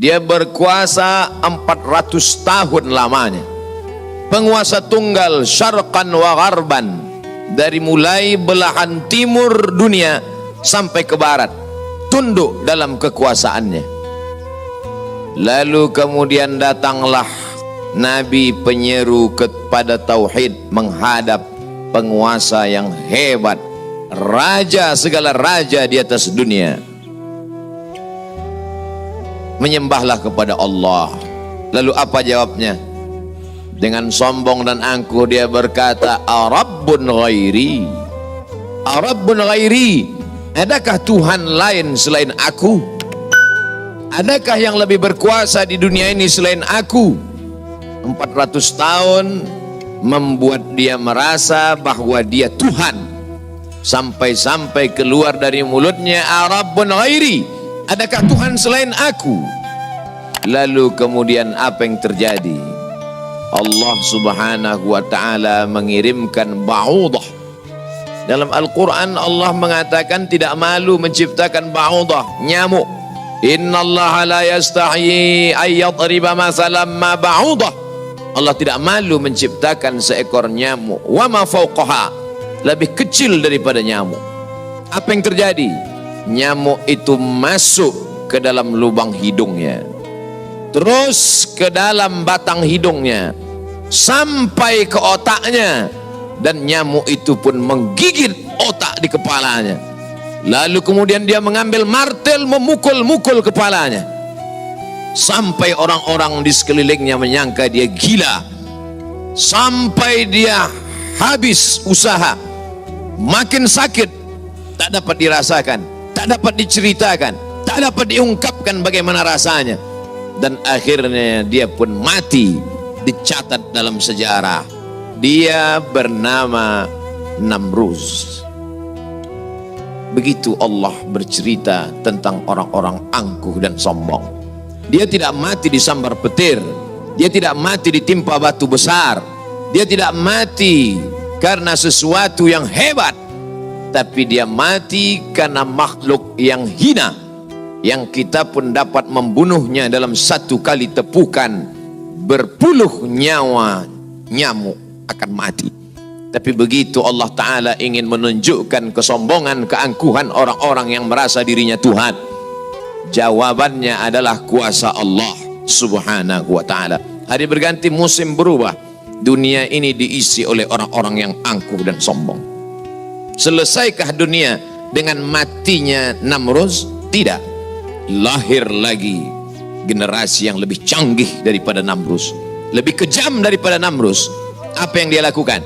Dia berkuasa 400 tahun lamanya. Penguasa tunggal syarqan wa gharban, dari mulai belahan timur dunia sampai ke barat, tunduk dalam kekuasaannya. Lalu kemudian datanglah Nabi penyeru kepada tauhid menghadap penguasa yang hebat, raja segala raja di atas dunia. Menyembahlah kepada Allah. Lalu apa jawabnya? Dengan sombong dan angkuh dia berkata, Arabbun ghairi, Arabbun ghairi, adakah Tuhan lain selain aku? Adakah yang lebih berkuasa di dunia ini selain aku? 400 tahun membuat dia merasa bahwa dia Tuhan, sampai-sampai keluar dari mulutnya, Arabbun ghairi, adakah Tuhan selain aku? Lalu kemudian apa yang terjadi? Allah subhanahu wa ta'ala mengirimkan ba'udah. Dalam Al-Quran Allah mengatakan tidak malu menciptakan ba'udah, nyamuk. Innallaha la yastahyi ayyadriba masalam ma ba'udah. Allah tidak malu menciptakan seekor nyamuk. Wa ma fawqaha, lebih kecil daripada nyamuk. Apa yang terjadi? Nyamuk itu masuk ke dalam lubang hidungnya, terus ke dalam batang hidungnya, sampai ke otaknya, dan nyamuk itu pun menggigit otak di kepalanya. Lalu kemudian dia mengambil martel memukul-mukul kepalanya, sampai orang-orang di sekelilingnya menyangka dia gila, sampai dia habis usaha, makin sakit, tak dapat dirasakan, tak dapat diceritakan, tak dapat diungkapkan bagaimana rasanya. Dan akhirnya dia pun mati, dicatat dalam sejarah. Dia bernama Namruz. Begitu Allah bercerita tentang orang-orang angkuh dan sombong. Dia tidak mati disambar petir, dia tidak mati ditimpa batu besar, dia tidak mati karena sesuatu yang hebat, tapi dia mati karena makhluk yang hina, yang kita pun dapat membunuhnya dalam satu kali tepukan. Berpuluh nyawa nyamuk akan mati. Tapi begitu Allah Ta'ala ingin menunjukkan kesombongan, keangkuhan orang-orang yang merasa dirinya Tuhan, jawabannya adalah kuasa Allah Subhanahu wa Ta'ala. Hari berganti, musim berubah, dunia ini diisi oleh orang-orang yang angkuh dan sombong. Selesaikah dunia dengan matinya Namruz? Tidak. Lahir lagi generasi yang lebih canggih daripada Namruz, lebih kejam daripada Namruz. Apa yang dia lakukan?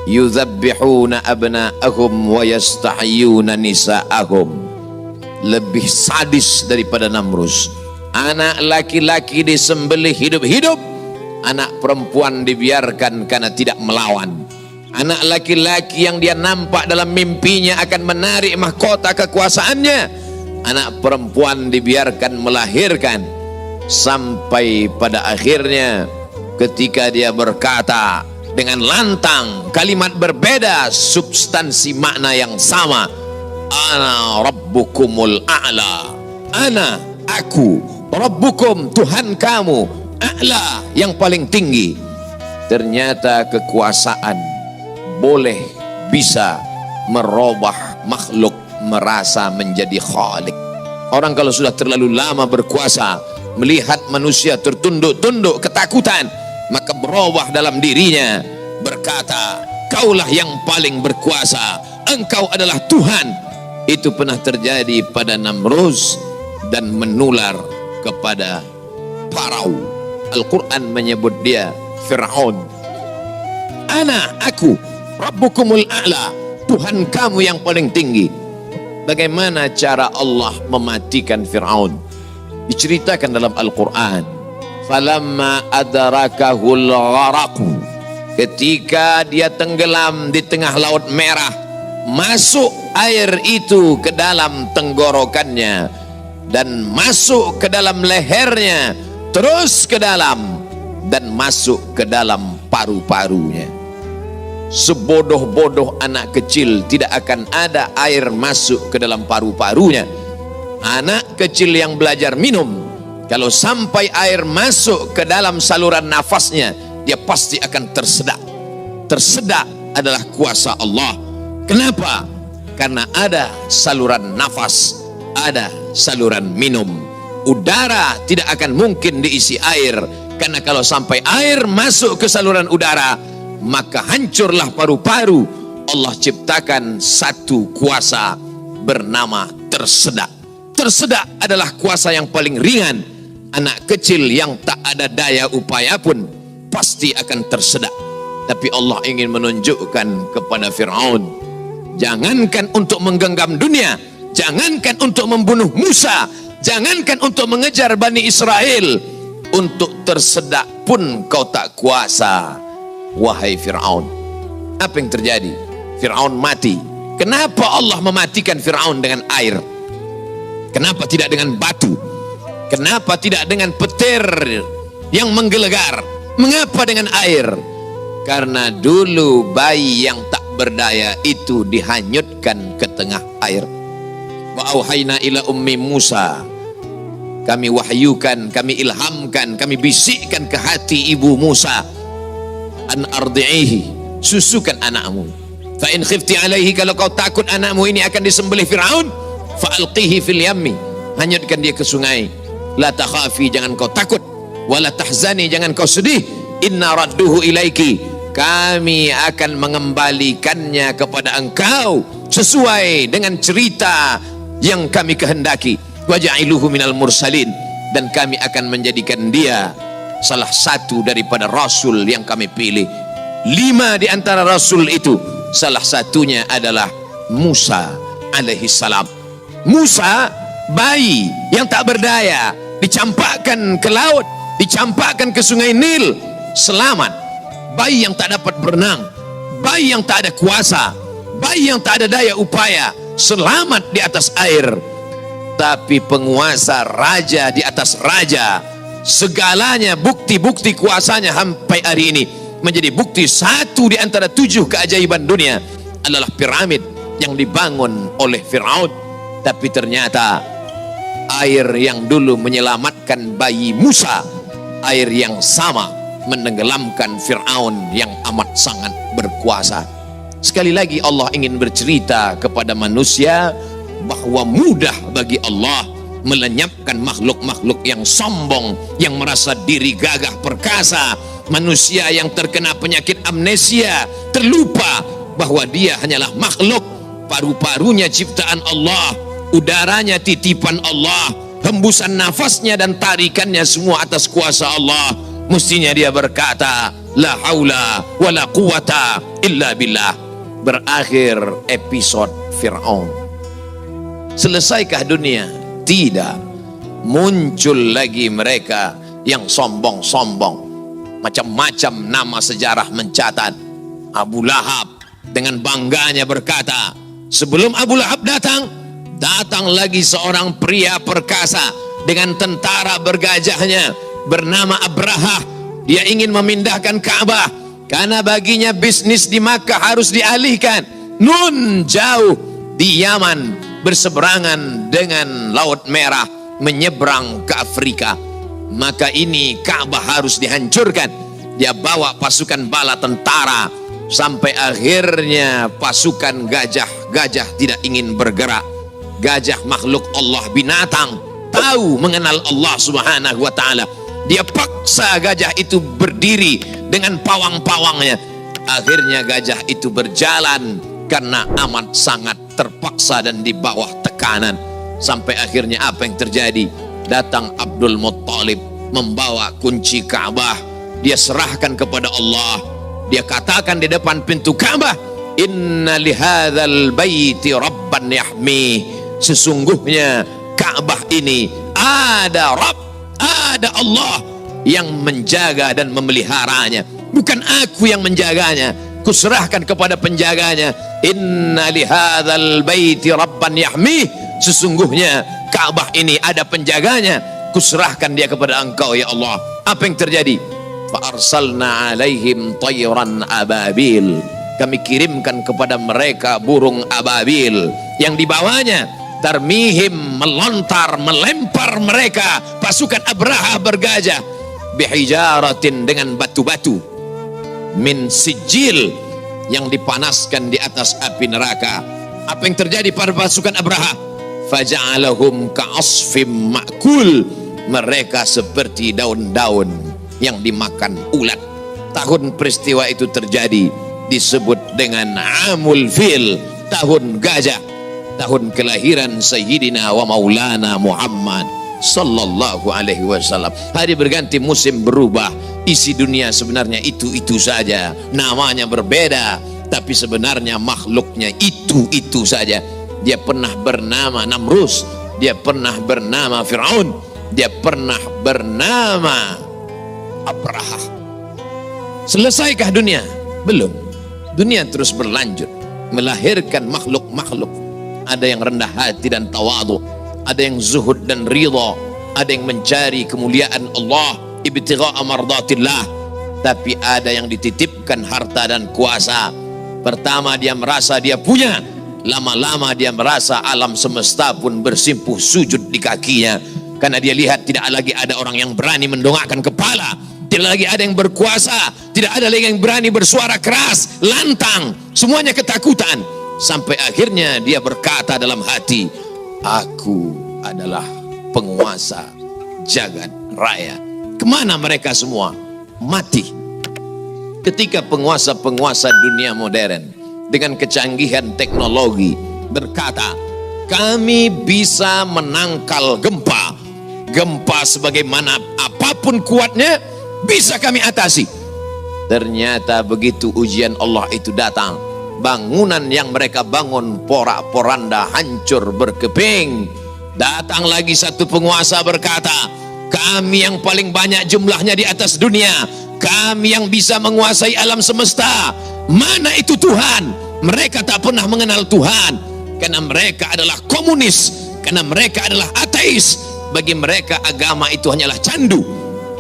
Yuzabbihuna abna'ahum wa yastahyuna nisa'ahum. Lebih sadis daripada Namruz. Anak laki-laki disembelih hidup-hidup, anak perempuan dibiarkan karena tidak melawan. Anak laki-laki yang dia nampak dalam mimpinya akan menarik mahkota kekuasaannya, anak perempuan dibiarkan melahirkan. Sampai pada akhirnya ketika dia berkata dengan lantang, kalimat berbeda, substansi makna yang sama, ana rabbukumul a'la, ana, aku, rabbukum, Tuhan kamu, a'la, yang paling tinggi. Ternyata kekuasaan boleh bisa merubah makhluk merasa menjadi khalik. Orang kalau sudah terlalu lama berkuasa, melihat manusia tertunduk-tunduk ketakutan, maka berubah dalam dirinya, berkata, kaulah yang paling berkuasa, engkau adalah Tuhan. Itu pernah terjadi pada Namruz dan menular kepada Farao. Al-Quran menyebut dia Fir'aun. Ana, aku, Rabbukumul a'la, Tuhan kamu yang paling tinggi. Bagaimana cara Allah mematikan Fir'aun? Diceritakan dalam Al-Quran. Falamma adrakahul gharaqu, ketika dia tenggelam di tengah laut merah, masuk air itu ke dalam tenggorokannya dan masuk ke dalam lehernya, terus ke dalam dan masuk ke dalam paru-parunya. Sebodoh-bodoh anak kecil tidak akan ada air masuk ke dalam paru-parunya. Anak kecil yang belajar minum, Kalau sampai air masuk ke dalam saluran nafasnya, dia pasti akan tersedak. Tersedak adalah kuasa Allah. Kenapa? Karena ada saluran nafas, ada saluran minum. Udara tidak akan mungkin diisi air, karena kalau sampai air masuk ke saluran udara, maka hancurlah paru-paru. Allah ciptakan satu kuasa bernama tersedak. Tersedak adalah kuasa yang paling ringan. Anak kecil yang tak ada daya upaya pun pasti akan tersedak. Tapi Allah ingin menunjukkan kepada Fir'aun, jangankan untuk menggenggam dunia, jangankan untuk membunuh Musa, jangankan untuk mengejar Bani Israel, untuk tersedak pun kau tak kuasa, wahai Fir'aun. Apa yang terjadi? Fir'aun mati. Kenapa Allah mematikan Fir'aun dengan air? Kenapa tidak dengan batu? Kenapa tidak dengan petir yang menggelegar? Mengapa dengan air? Karena dulu bayi yang tak berdaya itu dihanyutkan ke tengah air. Wa auhayna ila ummi Musa, kami wahyukan, kami ilhamkan, kami bisikkan ke hati ibu Musa, an ardi'ihi, susukan anakmu. Fa in khifti alaihi, kalau kau takut anakmu ini akan disembelih Fir'aun, fa alqihi fil yammi, hanyutkan dia ke sungai. La takhafi, jangan kau takut, wala tahzani, jangan kau sedih, inna radduhu ilaiki, kami akan mengembalikannya kepada engkau sesuai dengan cerita yang kami kehendaki. Wajailuhu minal mursalin, dan kami akan menjadikan dia salah satu daripada rasul yang kami pilih. 5 di antara rasul itu, salah satunya adalah Musa alaihi salam. Musa, bayi yang tak berdaya, dicampakkan ke laut, dicampakkan ke sungai Nil, selamat. Bayi yang tak dapat berenang, bayi yang tak ada kuasa, bayi yang tak ada daya upaya, selamat di atas air. Tapi penguasa, raja di atas raja, segalanya bukti-bukti kuasanya sampai hari ini menjadi bukti. Satu di antara 7 keajaiban dunia adalah piramid yang dibangun oleh Fir'aun. Tapi ternyata air yang dulu menyelamatkan bayi Musa, air yang sama menenggelamkan Fir'aun yang amat sangat berkuasa. Sekali lagi Allah ingin bercerita kepada manusia bahwa mudah bagi Allah melenyapkan makhluk-makhluk yang sombong, yang merasa diri gagah perkasa, manusia yang terkena penyakit amnesia, terlupa bahwa dia hanyalah makhluk, paru-parunya ciptaan Allah, udaranya titipan Allah, hembusan nafasnya dan tarikannya semua atas kuasa Allah. Mestinya dia berkata, la haula wa la quwata illa billah. Berakhir episode Fir'aun. Selesaikah dunia? Tidak. Muncul lagi mereka yang sombong-sombong. Macam-macam nama sejarah mencatat. Abu Lahab dengan bangganya berkata, sebelum Abu Lahab datang lagi seorang pria perkasa dengan tentara bergajahnya bernama Abraha. Dia ingin memindahkan Ka'bah karena baginya bisnis di Makkah harus dialihkan. Nun, jauh di Yaman, berseberangan dengan Laut Merah, menyeberang ke Afrika. Maka ini Ka'bah harus dihancurkan. Dia bawa pasukan bala tentara, sampai akhirnya pasukan gajah tidak ingin bergerak. Gajah makhluk Allah, binatang, tahu mengenal Allah subhanahu wa ta'ala. Dia paksa gajah itu berdiri dengan pawang-pawangnya. Akhirnya gajah itu berjalan karena amat sangat terpaksa dan di bawah tekanan. Sampai akhirnya apa yang terjadi? Datang Abdul Muttalib membawa kunci Ka'bah. Dia serahkan kepada Allah. Dia katakan di depan pintu Ka'bah, inna lihadzal baiti rabban yahmi. Sesungguhnya Ka'bah ini ada Rabb, ada Allah yang menjaga dan memeliharanya. Bukan aku yang menjaganya, kuserahkan kepada penjaganya. Inna lihadzal baiti rabban yahmi. Sesungguhnya Ka'bah ini ada penjaganya, kuserahkan dia kepada engkau ya Allah. Apa yang terjadi? Fa arsalna alaihim tayran ababil. Kami kirimkan kepada mereka burung ababil yang dibawanya tarmihim, melontar, melempar mereka pasukan Abraha bergajah bihijaratin, dengan batu-batu min sijil, yang dipanaskan di atas api neraka. Apa yang terjadi pada pasukan Abraha? Faja'alahum ka'asfim ma'kul, mereka seperti daun-daun yang dimakan ulat. Tahun peristiwa itu terjadi disebut dengan Amul Fil, tahun gajah, tahun kelahiran Sayyidina wa Maulana Muhammad sallallahu alaihi wasallam. Hari berganti, musim berubah, isi dunia sebenarnya itu-itu saja, namanya berbeda, tapi sebenarnya makhluknya itu-itu saja. Dia pernah bernama Namrus, dia pernah bernama Fir'aun, dia pernah bernama Abraha. Selesaikah dunia? Belum. Dunia terus berlanjut, melahirkan makhluk-makhluk. Ada yang rendah hati dan tawadu, ada yang zuhud dan ridha, ada yang mencari kemuliaan Allah, ibtigha'a mardatillah. Tapi ada yang dititipkan harta dan kuasa. Pertama dia merasa dia punya, lama-lama dia merasa alam semesta pun bersimpuh sujud di kakinya, karena dia lihat tidak lagi ada orang yang berani mendongakkan kepala, tidak lagi ada yang berkuasa, tidak ada lagi yang berani bersuara keras, lantang, semuanya ketakutan. Sampai akhirnya dia berkata dalam hati, aku adalah penguasa jagat raya. Kemana mereka semua? Mati. Ketika penguasa-penguasa dunia modern dengan kecanggihan teknologi berkata, kami bisa menangkal gempa. Gempa sebagaimana apapun kuatnya bisa kami atasi. Ternyata begitu ujian Allah itu datang, bangunan yang mereka bangun porak-poranda, hancur berkeping. Datang lagi satu penguasa berkata, kami yang paling banyak jumlahnya di atas dunia, kami yang bisa menguasai alam semesta. Mana itu Tuhan? Mereka tak pernah mengenal Tuhan, karena mereka adalah komunis, karena mereka adalah ateis. Bagi mereka agama itu hanyalah candu.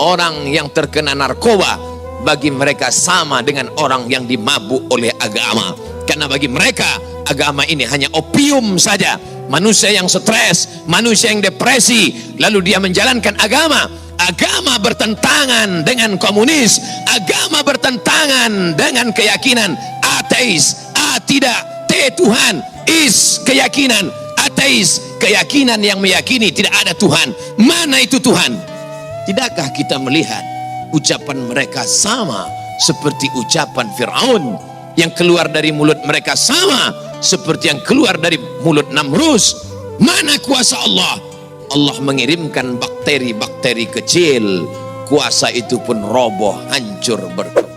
Orang yang terkena narkoba bagi mereka sama dengan orang yang dimabuk oleh agama, karena bagi mereka agama ini hanya opium saja. Manusia yang stres, manusia yang depresi, lalu dia menjalankan agama. Agama bertentangan dengan komunis, agama bertentangan dengan keyakinan ateis. A tidak, T Tuhan, is keyakinan ateis, keyakinan yang meyakini tidak ada Tuhan. Mana itu Tuhan? Tidakkah kita melihat ucapan mereka sama seperti ucapan Fir'aun, yang keluar dari mulut mereka sama seperti yang keluar dari mulut Namrus? Mana kuasa Allah? Allah mengirimkan bakteri-bakteri kecil, kuasa itu pun roboh, hancur berkeping.